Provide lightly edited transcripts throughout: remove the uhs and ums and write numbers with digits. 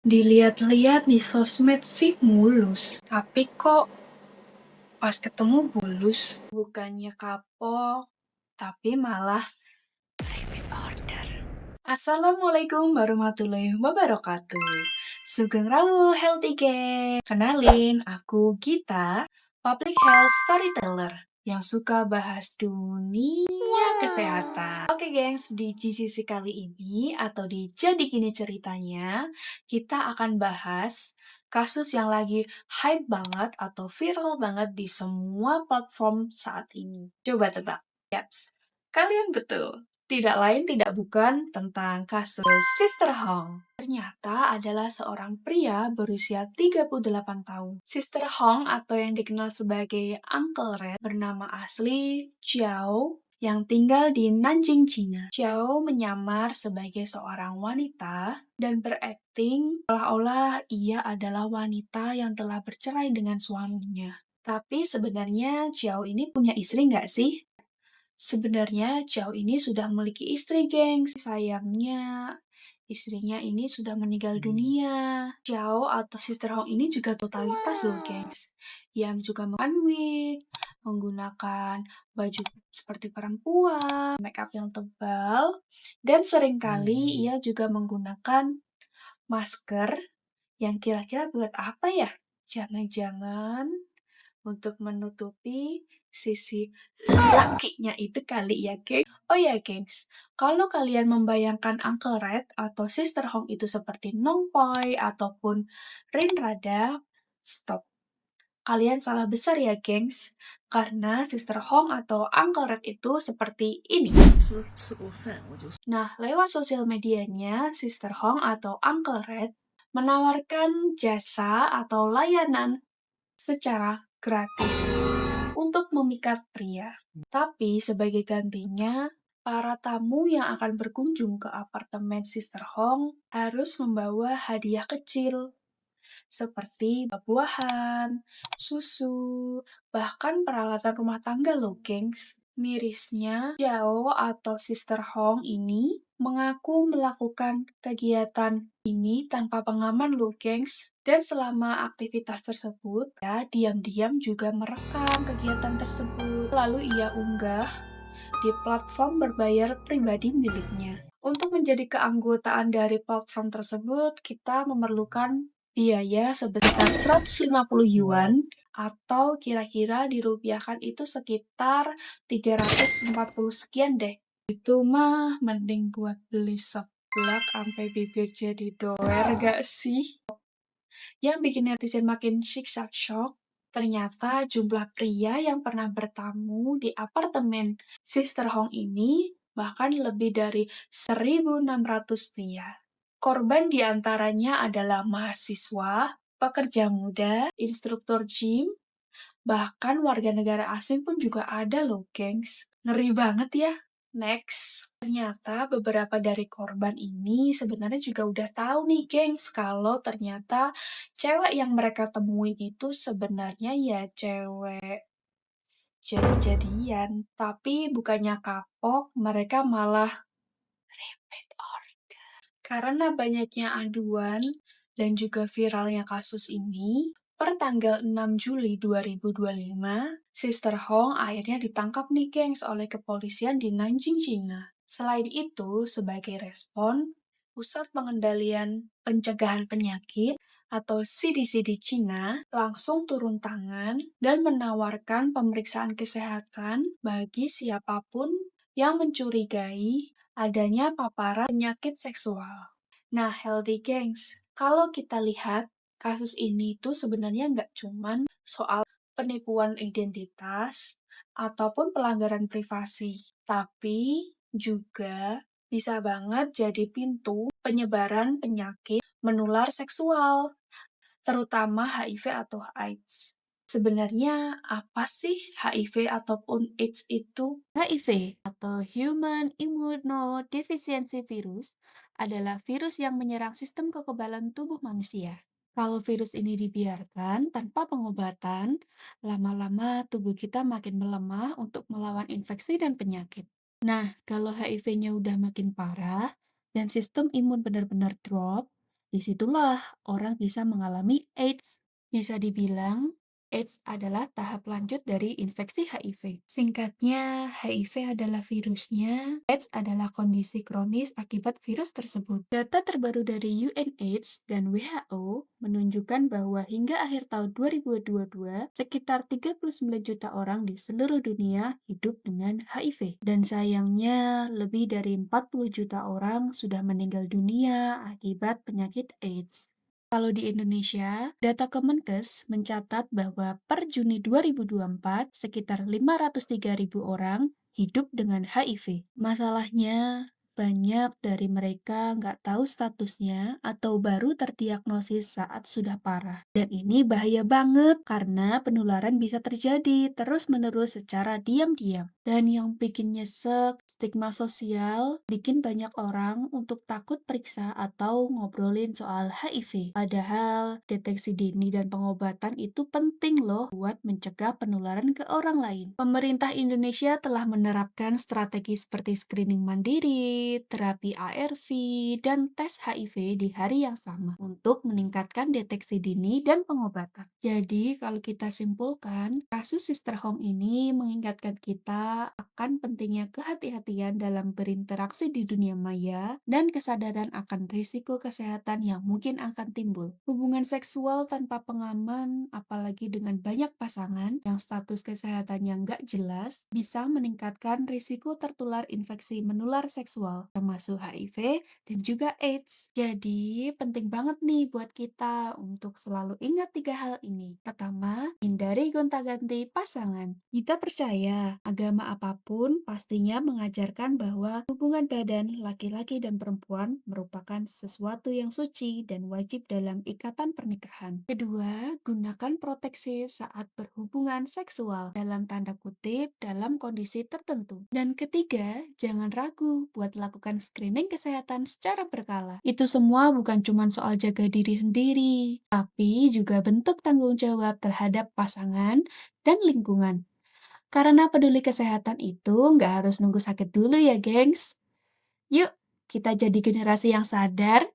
Dilihat-lihat di sosmed sih mulus, tapi kok pas ketemu bulus. Bukannya kapok, tapi malah repeat order. Assalamualaikum warahmatullahi wabarakatuh. Sugeng Rawu Healthy Gang. Kenalin, aku Gita, Public Health Storyteller yang suka bahas dunia kesehatan. Oke gengs, di GCC kali ini atau di Jadi Gini Ceritanya, kita akan bahas kasus yang lagi hype banget atau viral banget di semua platform saat ini. Coba tebak. Yaps, kalian betul. Tidak lain tidak bukan tentang kasus Sister Hong. Ternyata adalah seorang pria berusia 38 tahun. Sister Hong atau yang dikenal sebagai Uncle Red bernama asli Xiao yang tinggal di Nanjing, China. Xiao menyamar sebagai seorang wanita dan berakting seolah-olah ia adalah wanita yang telah bercerai dengan suaminya. Tapi sebenarnya Xiao ini punya istri nggak sih? Sebenarnya Xiao ini sudah memiliki istri, gengs. Sayangnya, istrinya ini sudah meninggal dunia. Xiao atau Sister Hong ini juga totalitas loh, gengs. Yang juga menggunakan wig, menggunakan baju seperti perempuan, make up yang tebal, dan seringkali ia juga menggunakan masker yang kira-kira buat apa ya? Jangan-jangan untuk menutupi sisi lakinya itu kali ya, geng. Oh ya, gengs. Kalau kalian membayangkan Uncle Red atau Sister Hong itu seperti Nongpoi ataupun Rinrada, stop. Kalian salah besar ya, gengs. Karena Sister Hong atau Uncle Red itu seperti ini. Nah, lewat sosial medianya, Sister Hong atau Uncle Red menawarkan jasa atau layanan secara gratis untuk memikat pria. Tapi sebagai gantinya, para tamu yang akan berkunjung ke apartemen Sister Hong harus membawa hadiah kecil seperti buah-buahan, susu, bahkan peralatan rumah tangga loh, gengs. Mirisnya, Xiao atau Sister Hong ini mengaku melakukan kegiatan ini tanpa pengaman loh, gengs. Dan selama aktivitas tersebut, ya diam-diam juga merekam kegiatan tersebut. Lalu ia unggah di platform berbayar pribadi miliknya. Untuk menjadi keanggotaan dari platform tersebut, kita memerlukan biaya sebesar 150 yuan atau kira-kira dirupiahkan itu sekitar 340 sekian deh. Itu mah mending buat beli seblak sampai bibir jadi doer gak sih? Yang bikin netizen makin syok, ternyata jumlah pria yang pernah bertamu di apartemen Sister Hong ini bahkan lebih dari 1.600 pria. Korban diantaranya adalah mahasiswa, pekerja muda, instruktur gym, bahkan warga negara asing pun juga ada loh, gengs. Ngeri banget ya. Next, ternyata beberapa dari korban ini sebenarnya juga udah tahu nih, gengs, kalau ternyata cewek yang mereka temuin itu sebenarnya ya cewek jadi-jadian. Tapi bukannya kapok, mereka malah repeat order. Karena banyaknya aduan dan juga viralnya kasus ini, per tanggal 6 Juli 2025, Sister Hong akhirnya ditangkap nih, gengs, oleh kepolisian di Nanjing, China. Selain itu, sebagai respon, Pusat Pengendalian Pencegahan Penyakit atau CDC di China langsung turun tangan dan menawarkan pemeriksaan kesehatan bagi siapapun yang mencurigai adanya paparan penyakit seksual. Nah, Healthy Gangs, kalau kita lihat kasus ini tuh sebenarnya nggak cuman soal penipuan identitas ataupun pelanggaran privasi, tapi juga bisa banget jadi pintu penyebaran penyakit menular seksual, terutama HIV atau AIDS. Sebenarnya apa sih HIV ataupun AIDS itu? HIV atau Human Immunodeficiency Virus adalah virus yang menyerang sistem kekebalan tubuh manusia. Kalau virus ini dibiarkan tanpa pengobatan, lama-lama tubuh kita makin melemah untuk melawan infeksi dan penyakit. Nah, kalau HIV-nya udah makin parah dan sistem imun benar-benar drop, Disitulah orang bisa mengalami AIDS. Bisa dibilang, AIDS adalah tahap lanjut dari infeksi HIV. Singkatnya, HIV adalah virusnya, AIDS adalah kondisi kronis akibat virus tersebut. Data terbaru dari UNAIDS dan WHO menunjukkan bahwa hingga akhir tahun 2022, sekitar 39 juta orang di seluruh dunia hidup dengan HIV. Dan sayangnya, lebih dari 40 juta orang sudah meninggal dunia akibat penyakit AIDS. Kalau di Indonesia, data Kemenkes mencatat bahwa per Juni 2024, sekitar 503.000 orang hidup dengan HIV. Masalahnya, banyak dari mereka nggak tahu statusnya atau baru terdiagnosis saat sudah parah. Dan ini bahaya banget karena penularan bisa terjadi terus-menerus secara diam-diam. Dan yang bikin nyesek, stigma sosial bikin banyak orang untuk takut periksa atau ngobrolin soal HIV. Padahal deteksi dini dan pengobatan itu penting loh buat mencegah penularan ke orang lain. Pemerintah Indonesia telah menerapkan strategi seperti screening mandiri, terapi ARV, dan tes HIV di hari yang sama untuk meningkatkan deteksi dini dan pengobatan. Jadi, kalau kita simpulkan, kasus Sister Home ini mengingatkan kita akan pentingnya kehati-hatian dalam berinteraksi di dunia maya dan kesadaran akan risiko kesehatan yang mungkin akan timbul. Hubungan seksual tanpa pengaman, apalagi dengan banyak pasangan yang status kesehatannya nggak jelas, bisa meningkatkan risiko tertular infeksi menular seksual, termasuk HIV dan juga AIDS. Jadi, penting banget nih buat kita untuk selalu ingat 3 hal ini. Pertama, hindari gonta-ganti pasangan. Kita percaya agama apapun pastinya mengajarkan bahwa hubungan badan laki-laki dan perempuan merupakan sesuatu yang suci dan wajib dalam ikatan pernikahan. Kedua, gunakan proteksi saat berhubungan seksual dalam tanda kutip dalam kondisi tertentu. Dan ketiga, jangan ragu buat lakukan screening kesehatan secara berkala. Itu semua bukan cuma soal jaga diri sendiri, tapi juga bentuk tanggung jawab terhadap pasangan dan lingkungan. Karena peduli kesehatan itu nggak harus nunggu sakit dulu ya, gengs. Yuk, kita jadi generasi yang sadar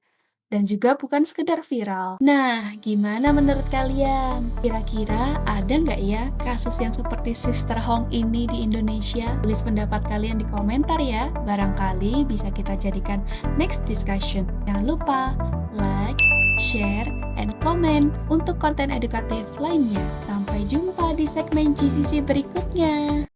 dan juga bukan sekedar viral. Nah, gimana menurut kalian? Kira-kira ada nggak ya kasus yang seperti Sister Hong ini di Indonesia? Tulis pendapat kalian di komentar ya. Barangkali bisa kita jadikan next discussion. Jangan lupa like, share, and comment untuk konten edukatif lainnya. Sampai jumpa di segmen GCC berikutnya.